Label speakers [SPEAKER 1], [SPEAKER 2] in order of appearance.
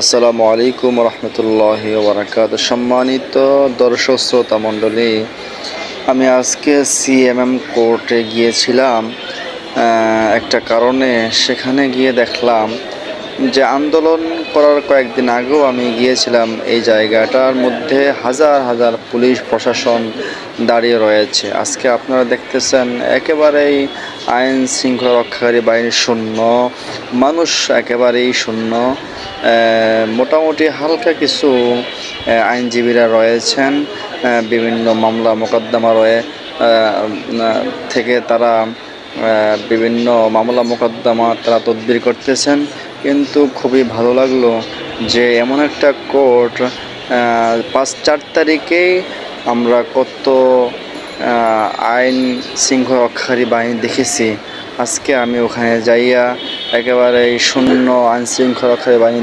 [SPEAKER 1] আসসালামু আলাইকুম রহমতুল্লাহি ওয়া বারাকাতুহু। সম্মানিত দর্শক শ্রোতা মণ্ডলী, আমি আজকে সিএমএম কোর্টে গিয়েছিলাম একটা কারণে। সেখানে গিয়ে দেখলাম যে আন্দোলন করার কয়েকদিন আগেও আমি গিয়েছিলাম, এই জায়গাটার মধ্যে হাজার হাজার পুলিশ প্রশাসন দাঁড়িয়ে রয়েছে। আজকে আপনারা দেখতেছেন একেবারেই আইন শৃঙ্খলা রক্ষাকারী বাহিনী শূন্য, মানুষ একেবারেই শূন্য। মোটামুটি হালকা কিছু আইনজীবীরা রয়েছেন, বিভিন্ন মামলা মোকদ্দমা থেকে তারা বিভিন্ন মামলা মোকদ্দমা তারা তদবির করতেছেন। কিন্তু খুবই ভালো লাগলো যে এমন একটা কোর্ট 4 তারিখেই আমরা কত আইন শৃঙ্খলা রক্ষাকারী বাহিনী দেখেছি। আজকে আমি ওখানে যাইয়া একেবারে শূন্য আইন শৃঙ্খলা রক্ষাকারী বাহিনী